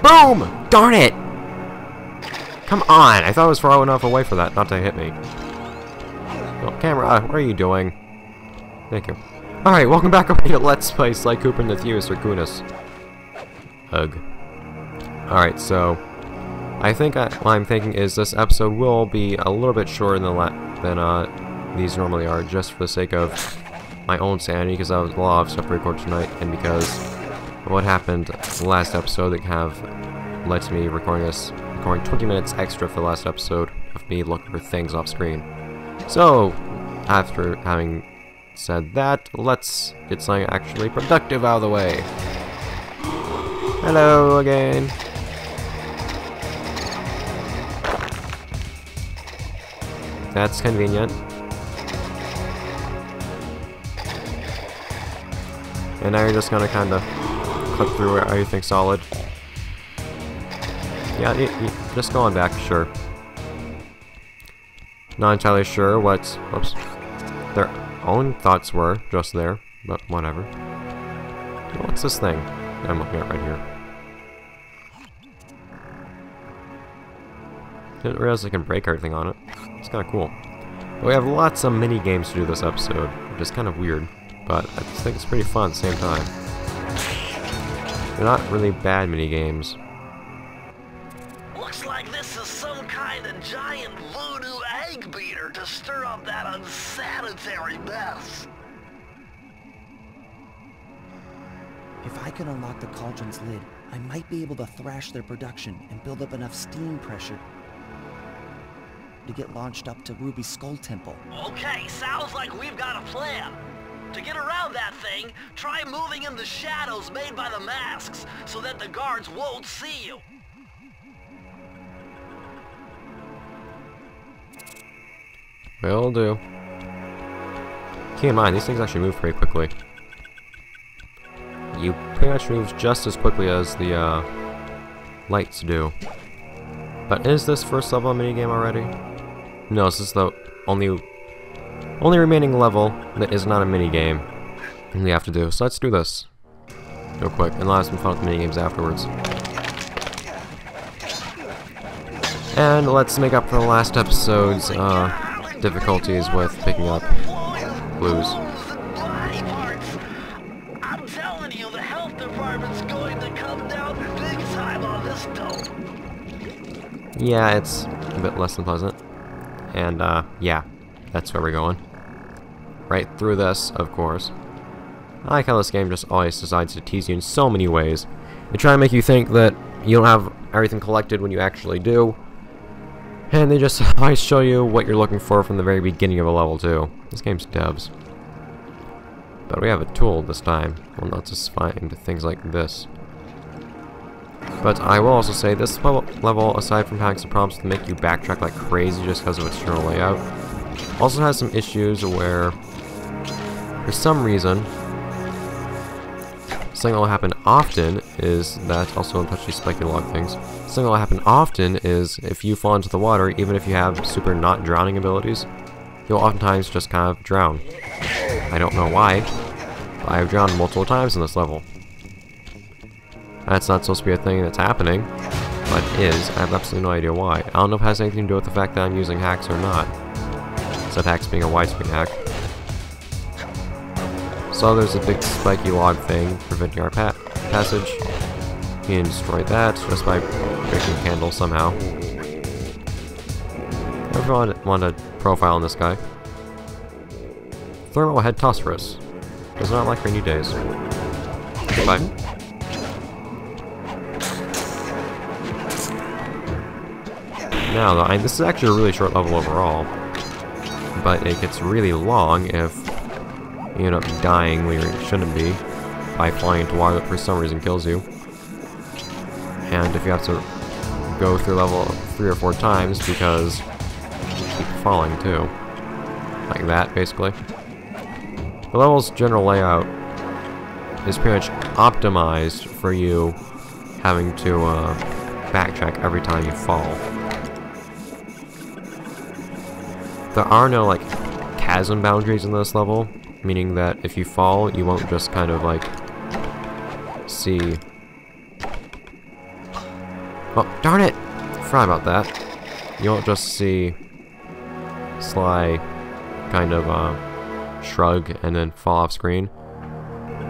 Boom! Darn it! Come on! I thought it was far enough away for that not to hit me. Oh, camera, what are you doing? Thank you. Alright, welcome back over to Let's Play Sly Cooper and the Thievius Raccoonus. Ugh. Alright, so I think what I'm thinking is this episode will be a little bit shorter than these normally are, just for the sake of my own sanity, because I was a lot of stuff to record tonight, and because of what happened last episode that kind of led to me recording 20 minutes extra for the last episode of me looking for things off screen. So, after having said that, let's get something actually productive out of the way. Hello again. That's convenient. And now you're just gonna kind of clip through everything solid. Yeah, just going back, sure. Not entirely sure what their own thoughts were just there, but whatever. What's this thing I'm looking at right here? Didn't realize I can break everything on it. It's kind of cool. But we have lots of mini games to do this episode, which is kind of weird, but I just think it's pretty fun at the same time. They're not really bad mini games. Looks like this is some kind of giant voodoo egg beater to stir up that unsanitary mess. If I could unlock the cauldron's lid, I might be able to thrash their production and build up enough steam pressure to get launched up to Ruby's Skull Temple. Okay, sounds like we've got a plan. To get around that thing, try moving in the shadows made by the masks so that the guards won't see you. Will do. Keep in mind, these things actually move pretty quickly. You pretty much move just as quickly as the lights do. But is this first level a minigame already? No, this is the only remaining level that is not a minigame we have to do. So let's do this real quick, and we'll have some fun with the minigames afterwards. And let's make up for the last episode's difficulties with picking up clues. I'm telling you, the health department's going to come down big time on this dope. Yeah, it's a bit less than pleasant. And, yeah, that's where we're going. Right through this, of course. I like how this game just always decides to tease you in so many ways. They try to make you think that you don't have everything collected when you actually do. And they just always show you what you're looking for from the very beginning of a level, too. This game's dubs. But we have a tool this time. Well, not just find things like this. But I will also say this level, aside from having some problems to make you backtrack like crazy just because of its general layout, also has some issues where, for some reason, something that will happen often is that, also don't touch these spiky log things, something that will happen often is if you fall into the water, even if you have super not drowning abilities, you'll oftentimes just kind of drown. I don't know why, but I've drowned multiple times in this level. That's not supposed to be a thing that's happening, but it is. I have absolutely no idea why. I don't know if it has anything to do with the fact that I'm using hacks or not. Instead of hacks being a widescreen hack. So there's a big spiky log thing preventing our passage. You can destroy that just by breaking a candle somehow. Everyone want a profile on this guy. Thermal head Tosphorus. Does not like rainy days. Goodbye. Now, though, this is actually a really short level overall, but it gets really long if you end up dying where you shouldn't be by falling into water that for some reason kills you. And if you have to go through level 3 or 4 times because you keep falling too. Like that, basically. The level's general layout is pretty much optimized for you having to backtrack every time you fall. There are no, like, chasm boundaries in this level, meaning that if you fall, you won't just kind of, like, see Oh, darn it! Forgot about that. You won't just see Sly kind of shrug and then fall off screen.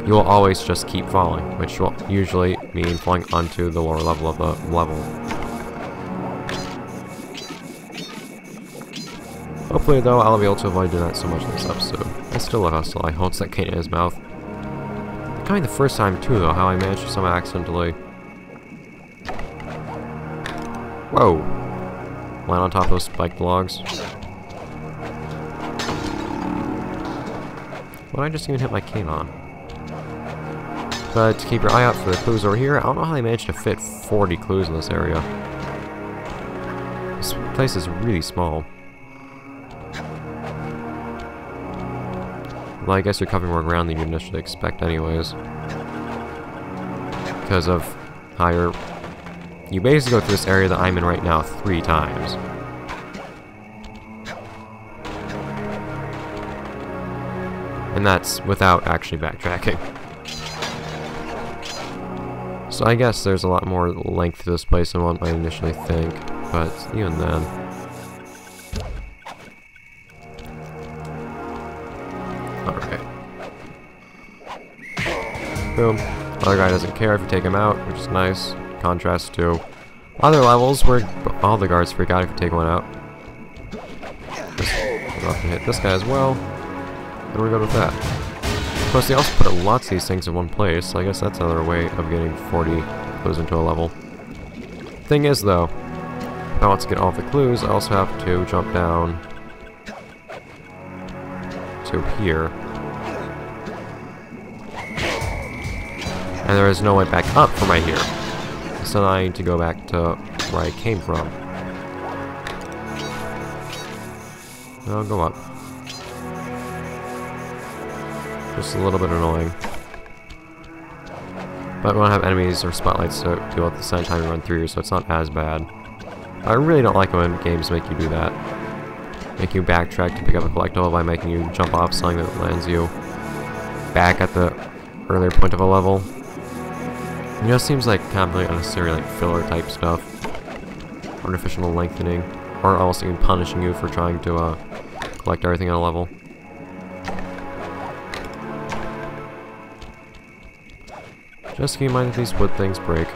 You will always just keep falling, which will usually mean falling onto the lower level of the level. Hopefully, though, I'll be able to avoid doing that so much in this episode. I still love how Sly holds that cane in his mouth. Kind of the first time, too, though, how I managed to somehow accidentally... Whoa! Land on top of those spiked logs. What did I just even hit my cane on? But keep your eye out for the clues over here. I don't know how they managed to fit 40 clues in this area. This place is really small. Well, I guess you're covering more ground than you initially expect anyways. Because of higher... You basically go through this area that I'm in right now 3 times. And that's without actually backtracking. So I guess there's a lot more length to this place than one might initially think, but even then. Alright. Boom. Other guy doesn't care if you take him out, which is nice. Contrast to other levels where all the guards freak out if you take one out. We'll have to hit this guy as well. And we're good with that. Of course, they also put lots of these things in one place, so I guess that's another way of getting 40 clues into a level. Thing is, though, if I want to get all the clues, I also have to jump down to here. And there is no way back up from right here. So now I need to go back to where I came from. I'll go up. Just a little bit annoying. But we don't have enemies or spotlights to do at the same time you run through, so it's not as bad. I really don't like when games make you do that. Make you backtrack to pick up a collectible by making you jump off something that lands you back at the earlier point of a level. It just seems like kind of really unnecessary, like filler type stuff. Artificial lengthening, or almost even punishing you for trying to collect everything on a level. Just keep in mind that these wood things break.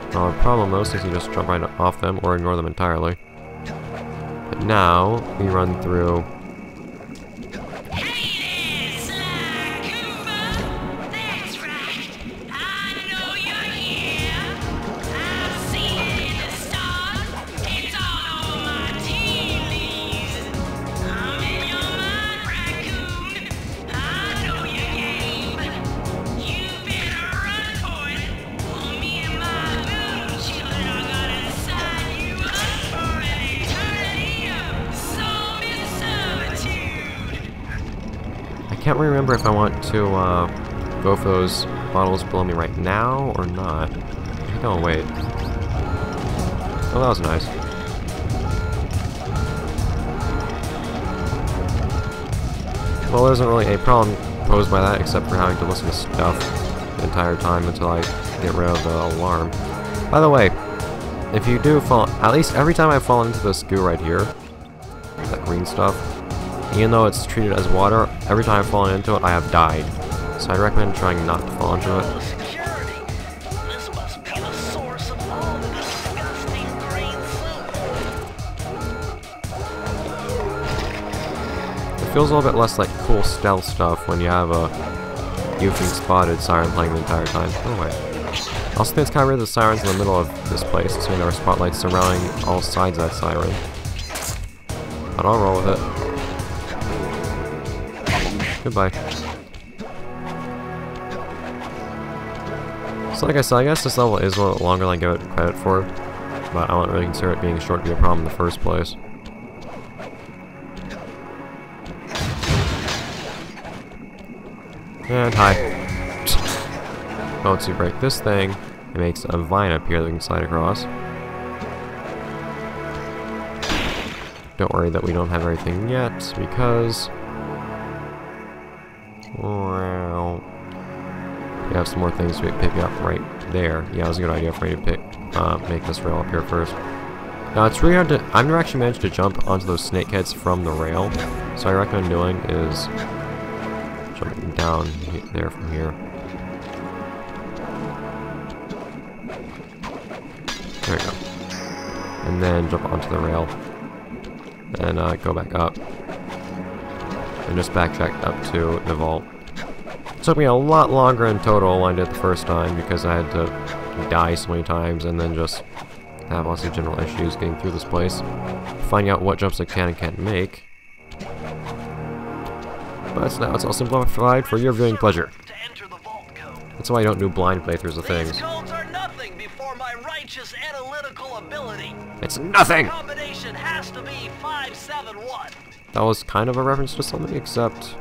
The problem though is you just jump right off them or ignore them entirely. But now we run through. I can't remember if I want to go for those bottles below me right now or not. I think I'll wait. Oh, that was nice. Well, there isn't really a problem posed by that except for having to listen to stuff the entire time until I get rid of the alarm. By the way, if you do fall, at least every time I fall into this goo right here, that green stuff, even though it's treated as water, every time I've fallen into it, I have died. So I recommend trying not to fall into it. Security. This must be the source of all the disgusting green soup. It feels a little bit less like cool stealth stuff when you have a you've been spotted siren playing the entire time. Oh wait. I also think it's kind of weird the siren's in the middle of this place, so there are spotlights surrounding all sides of that siren. But I'll roll with it. Goodbye. So like I said, I guess this level is a little longer than I give it credit for, but I don't really consider it being short to be a problem in the first place. And hi. Once you break this thing, it makes a vine appear that we can slide across. Don't worry that we don't have everything yet, because... Well, have some more things to pick up right there. Yeah, it was a good idea for me to make this rail up here first. Now it's really hard to... I've never actually managed to jump onto those snakeheads from the rail. So I recommend doing is jumping down there from here. There we go. And then jump onto the rail. And go back up. And just backtrack up to the vault. It took me a lot longer in total than I did the first time because I had to die so many times and then just have lots of general issues getting through this place. Finding out what jumps I can and can't make. But now it's all simplified for your viewing pleasure. That's why I don't do blind playthroughs of things. These codes are nothing before my righteous analytical ability. It's nothing! The combination has to be 571. That was kind of a reference to something, except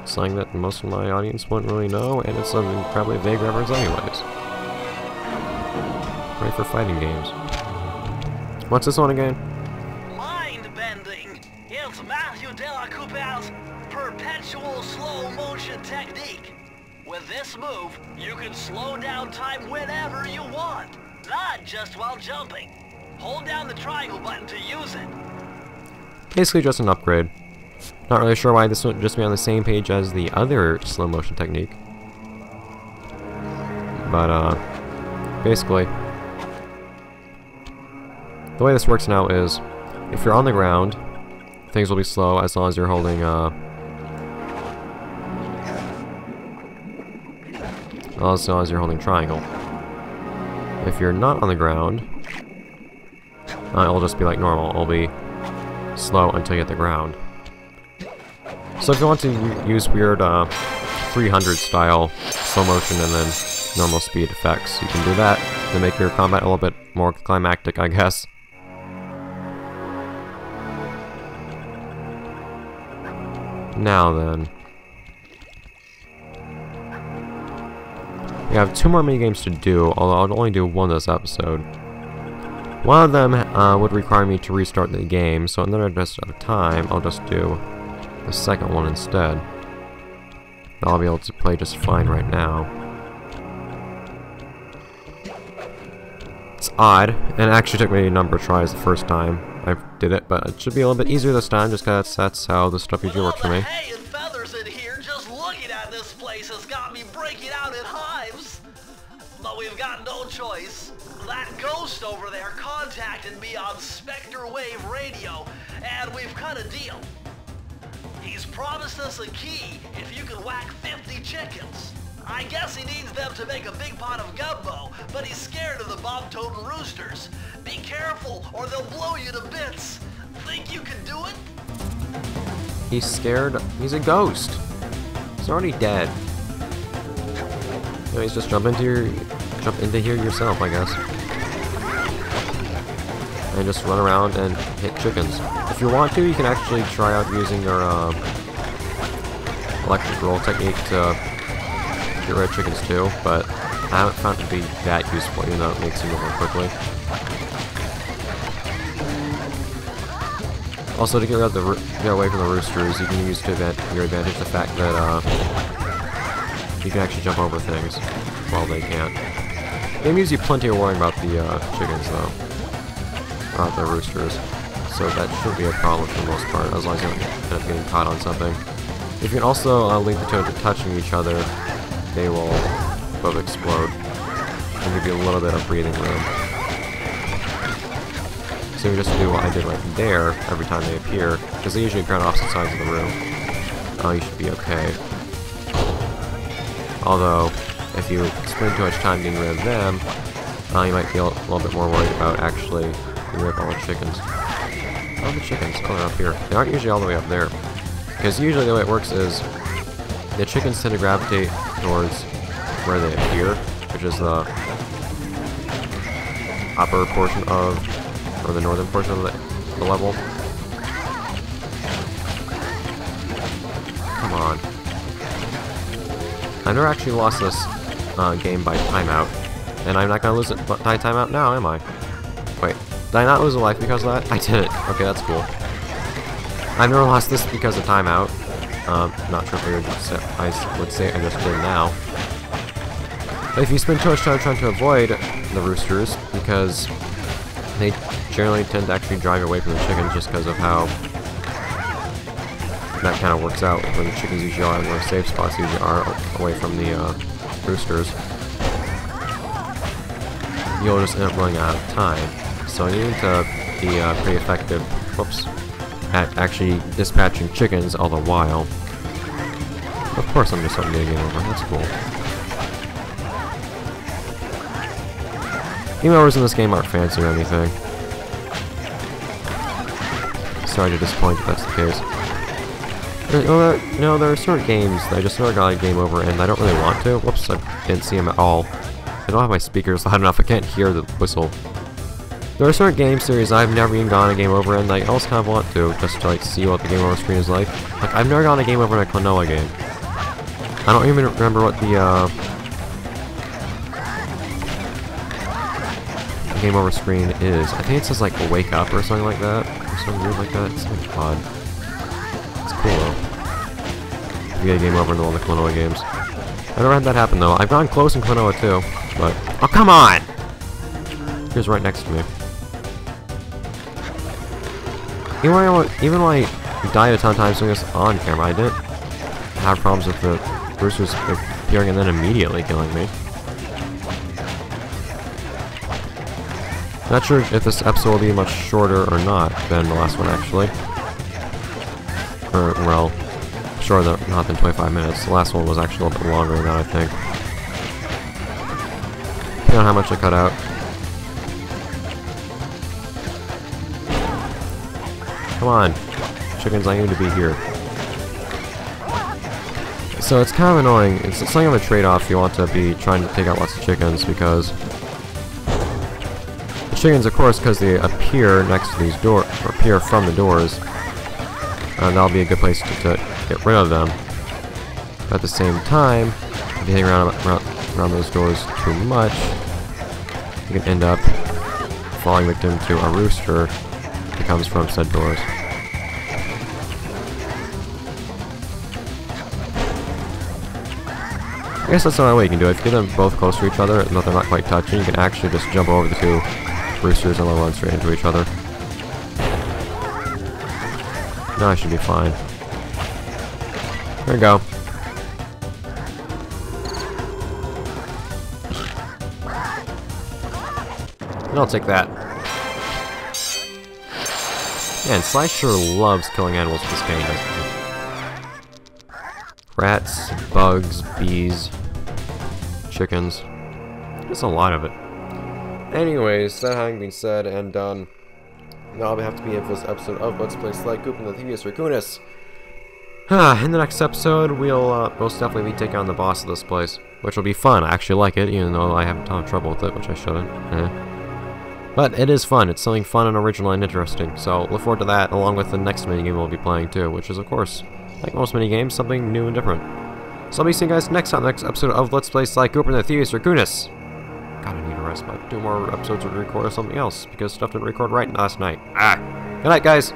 something that most of my audience wouldn't really know, and it's an incredibly vague reference anyways. Ready for fighting games. What's this one again? Mind-bending. It's Matthew de la Coupe's perpetual slow motion technique. With this move, you can slow down time whenever you want, not just while jumping. Hold down the triangle button to use it. Basically just an upgrade. Not really sure why this wouldn't just be on the same page as the other slow motion technique. But, basically, the way this works now is, if you're on the ground, things will be slow as long as you're holding, as long as you're holding triangle. If you're not on the ground, it'll just be like normal. It'll be slow until you hit the ground. So if you want to use weird 300 style slow motion and then normal speed effects, you can do that to make your combat a little bit more climactic, I guess. Now then, we have 2 more minigames to do, although I'll only do one this episode. One of them would require me to restart the game, so in the interest of time, I'll just do the second one instead. I'll be able to play just fine right now. It's odd, and it actually took me a number of tries the first time I did it, but it should be a little bit easier this time, just because that's how the stuff usually works for me. Hay and feathers in here, just looking at this place has got me breaking out in hives. But we've got no choice. That ghost over there contacted me on Spectre Wave Radio, and we've cut a deal. He's promised us a key if you can whack 50 chickens. I guess he needs them to make a big pot of gumbo, but he's scared of the bomb-toting roosters. Be careful, or they'll blow you to bits. Think you can do it? He's scared. He's a ghost. He's already dead. Anyways, just jump into here yourself, I guess. And just run around and hit chickens. If you want to, you can actually try out using your electric roll technique to get rid of chickens too, but I haven't found it to be that useful, even though it makes them move more quickly. Also, to get away from the roosters, you can use to your advantage the fact that you can actually jump over things while they can't. The game gives you plenty of warning about the chickens, though. About the roosters. So that shouldn't be a problem for the most part, as long as you don't end up getting caught on something. You can also link the two into touching each other. They will both explode and give you a little bit of breathing room. So you just do what I did right there every time they appear, because they usually appear on opposite sides of the room. You should be okay. Although, if you spend too much time getting rid of them, you might feel a little bit more worried about actually getting rid of all the chickens. All the chickens? Oh, they're up here. They aren't usually all the way up there. Because usually the way it works is the chickens tend to gravitate towards where they appear, which is the upper portion of, or the northern portion of the level. Come on. I never actually lost this game by timeout, and I'm not going to lose it by timeout now, am I? Wait, did I not lose a life because of that? I didn't. Okay, that's cool. I've never lost this because of timeout. Not sure if I would say I just did now. if you spend too much time trying to avoid the roosters, because they generally tend to actually drive away from the chickens just because of how that kind of works out, where the chickens usually are and where safe spots usually are away from the roosters. You'll just end up running out of time. So you need to be pretty effective, at actually dispatching chickens all the while. Of course I'm just starting to get a game over, that's cool. Game overs in this game aren't fancy or anything. Sorry to disappoint if that's the case. No, there are certain games that I just never got a game over and I don't really want to. Whoops, I didn't see them at all. I don't have my speakers loud enough, I can't hear the whistle. There are certain game series I've never even gotten a game over and I also kind of want to, just to like see what the game over screen is like. Like, I've never gotten a game over in a Klonoa game. I don't even remember what the game over screen is. I think it says like wake up or something like that. Or something weird like that. It's something odd. It's cool though. You get a game over in one of the Klonoa games. I've never had that happen though. I've gone close in Klonoa too, but... Oh, come on! He was right next to me. Even when I died a ton of times doing this on camera, I didn't have problems with the roosters appearing and then immediately killing me. Not sure if this episode will be much shorter or not than the last one, actually. Or, well, shorter not than 25 minutes. The last one was actually a little bit longer than that, I think. Depending on how much I cut out. Come on. Chickens, I need to be here. So it's kind of annoying. It's something of a trade-off if you want to be trying to take out lots of chickens, because the chickens, of course, because they appear next to these doors, or appear from the doors, and that'll be a good place to get rid of them. But at the same time, if you hang around those doors too much, you can end up falling victim to a rooster that comes from said doors. I guess that's the only way you can do it. If you get them both close to each other, but they're not quite touching, you can actually just jump over the two roosters and they'll run straight into each other. Now I should be fine. There we go. And I'll take that. Man, Sly sure loves killing animals with this game, doesn't he? Rats, bugs, bees, chickens. There's a lot of it. Anyways, that having been said and done, that'll have to be it for this episode of Let's Play Sly Coop and the Thievius Raccoonus. In the next episode, we'll most definitely be taking on the boss of this place, which will be fun. I actually like it, even though I have a ton of trouble with it, which I shouldn't. But it is fun. It's something fun and original and interesting. So look forward to that, along with the next minigame we'll be playing too, which is, of course, like most minigames, something new and different. So I'll be seeing you guys next time, the next episode of Let's Play Sly Cooper and the Thievius Raccoonus. God, I need a rest, but 2 more episodes would record or something else, because stuff didn't record right last night. Good night, guys!